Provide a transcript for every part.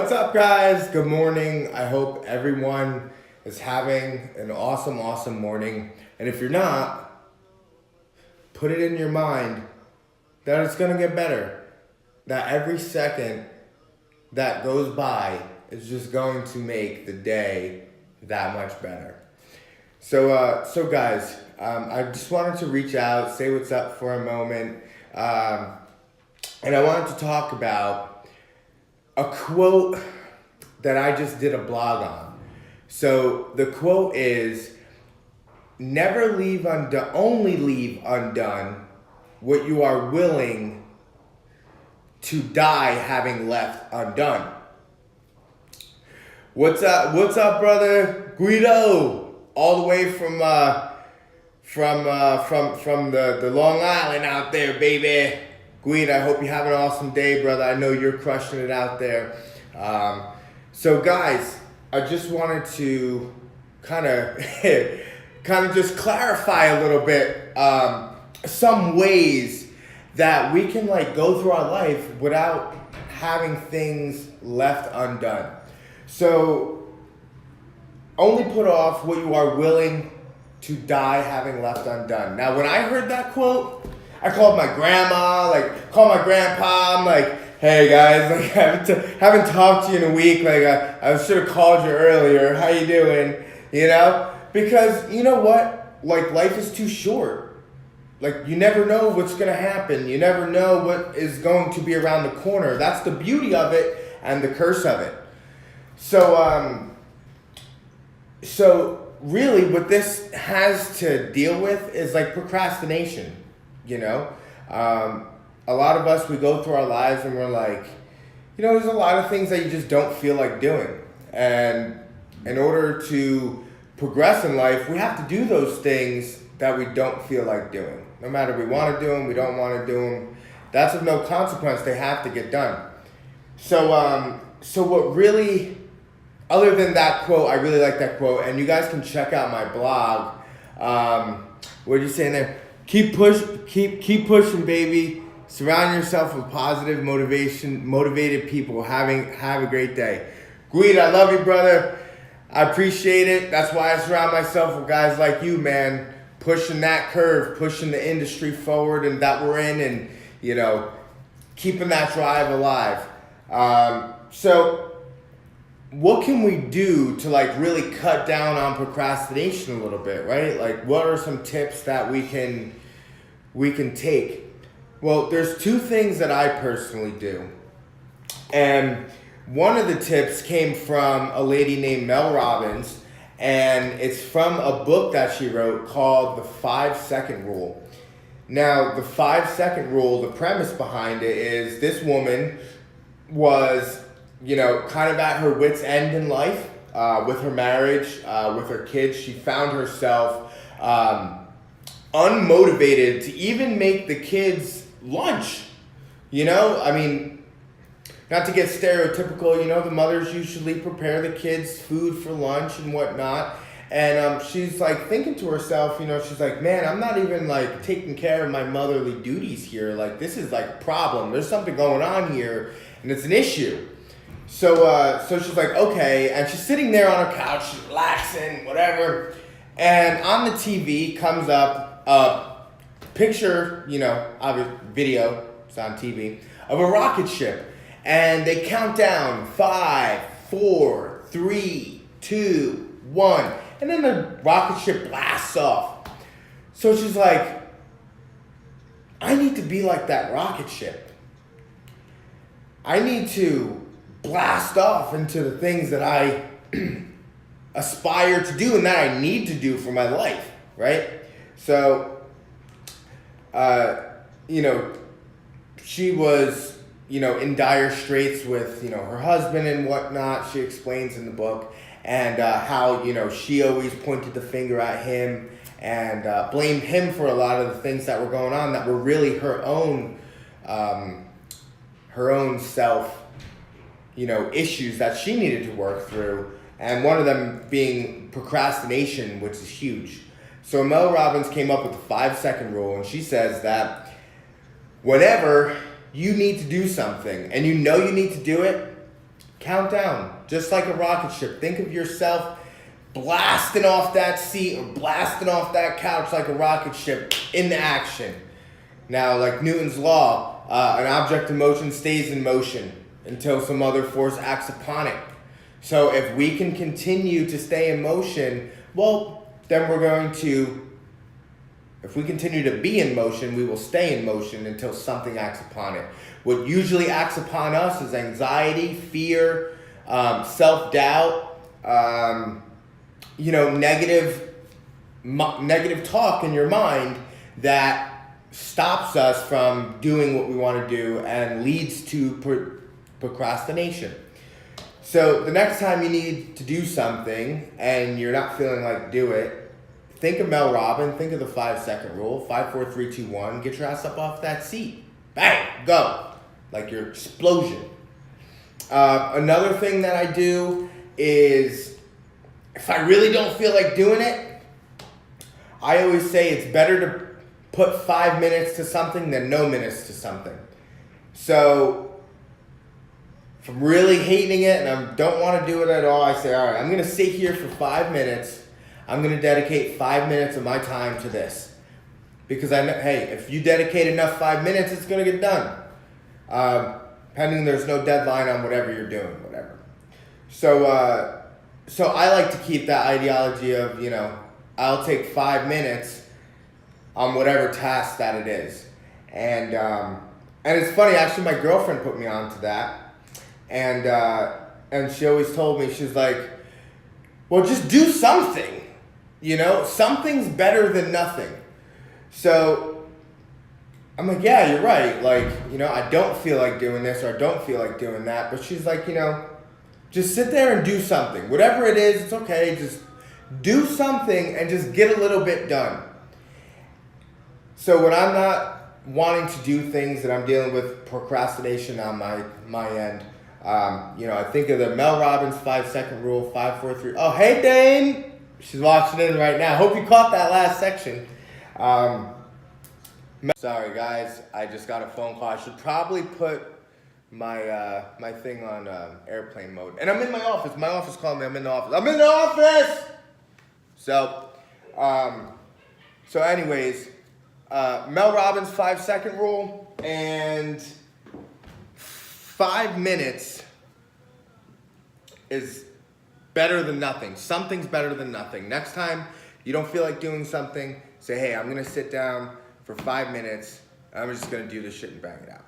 What's up, guys? Good morning. I hope everyone is having an awesome morning. And if you're not, put it in your mind that it's going to get better. That every second that goes by is just going to make the day that much better. So guys, I just wanted to reach out, say what's up for a moment. And I wanted to talk about a quote that I just did a blog on. So the quote is, never leave undone, only leave undone what you are willing to die having left undone. What's up, brother Guido? All the way from the Long Island out there, baby. Guido, I hope you have an awesome day, brother. I know you're crushing it out there. So guys, I just wanted to kind of just clarify a little bit some ways that we can go through our life without having things left undone. So only put off what you are willing to die having left undone. Now, when I heard that quote, I called my grandma, called my grandpa. I'm like, hey guys, haven't talked to you in a week. I should have called you earlier. How you doing? Because you know what? Life is too short. You never know what's gonna happen. You never know what is going to be around the corner. That's the beauty of it and the curse of it. So really what this has to deal with is procrastination. A lot of us, we go through our lives and we're there's a lot of things that you just don't feel like doing. And in order to progress in life, we have to do those things that we don't feel like doing. No matter we want to do them, we don't want to do them. That's of no consequence. They have to get done. So what really, other than that quote, I really like that quote. And you guys can check out my blog. What are you saying there? Keep pushing, baby. Surround yourself with positive motivated people. Have a great day. Guido, I love you, brother. I appreciate it. That's why I surround myself with guys like you, man. Pushing that curve, pushing the industry forward and that we're in, and keeping that drive alive. So what can we do to really cut down on procrastination a little bit, right? What are some tips that we can take? Well, there's two things that I personally do. And one of the tips came from a lady named Mel Robbins, and it's from a book that she wrote called The 5-Second Rule. Now, the 5-second rule, the premise behind it is this woman was kind of at her wit's end in life, with her marriage, with her kids. She found herself unmotivated to even make the kids lunch. Not to get stereotypical, the mothers usually prepare the kids food for lunch and whatnot. And she's thinking to herself, she's man, I'm not even taking care of my motherly duties here. This is a problem. There's something going on here, and it's an issue. So she's okay, and she's sitting there on her couch, she's relaxing, whatever, and on the TV comes up a picture, obvious video, it's on TV, of a rocket ship, and they count down 5, 4, 3, 2, 1, and then the rocket ship blasts off. So she's I need to be like that rocket ship. I need to blast off into the things that I aspire to do and that I need to do for my life, right? So, she was, in dire straits with, her husband and whatnot. She explains in the book, and how, she always pointed the finger at him and blamed him for a lot of the things that were going on that were really her own self, issues that she needed to work through, and one of them being procrastination, which is huge. So Mel Robbins came up with the 5-second rule, and she says that whenever you need to do something and you need to do it, count down, just like a rocket ship. Think of yourself blasting off that seat or blasting off that couch like a rocket ship in action. Now, like Newton's law, an object in motion stays in motion until some other force acts upon it. So if we can continue to stay in motion, well, then if we continue to be in motion, we will stay in motion until something acts upon it. What usually acts upon us is anxiety, fear, self-doubt, negative talk in your mind that stops us from doing what we want to do and leads to procrastination. So the next time you need to do something and you're not feeling like do it, think of Mel Robbins, think of the 5-second rule, 5, 4, 3, 2, 1, get your ass up off that seat. Bang, go, like your explosion. Another thing that I do is, if I really don't feel like doing it, I always say it's better to put 5 minutes to something than no minutes to something. So if I'm really hating it and I don't want to do it at all, I say, all right, I'm going to sit here for 5 minutes. I'm going to dedicate 5 minutes of my time to this. Because I know, hey, if you dedicate enough 5 minutes, it's going to get done. Pending there's no deadline on whatever you're doing, whatever. So I like to keep that ideology of, I'll take 5 minutes on whatever task that it is. And it's funny, actually, my girlfriend put me on to that. And she always told me, she's like, well, just do something. Something's better than nothing. So I'm like, yeah, you're right. Like, I don't feel like doing this or I don't feel like doing that. But she's like, just sit there and do something. Whatever it is, it's okay. Just do something and just get a little bit done. So when I'm not wanting to do things that I'm dealing with procrastination on my end, I think of the Mel Robbins 5-second rule, 5, 4, 3. Oh, hey, Dane. She's watching in right now. Hope you caught that last section. Sorry, guys. I just got a phone call. I should probably put my my thing on airplane mode. And I'm in my office. My office called me. I'm in the office. I'm in the office! So anyways, Mel Robbins 5-second rule, and 5 minutes is better than nothing. Something's better than nothing. Next time you don't feel like doing something, say, hey, I'm going to sit down for 5 minutes. I'm just going to do this shit and bang it out.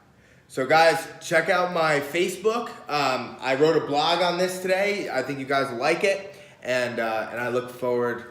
So guys, check out my Facebook. I wrote a blog on this today. I think you guys will like it. And I look forward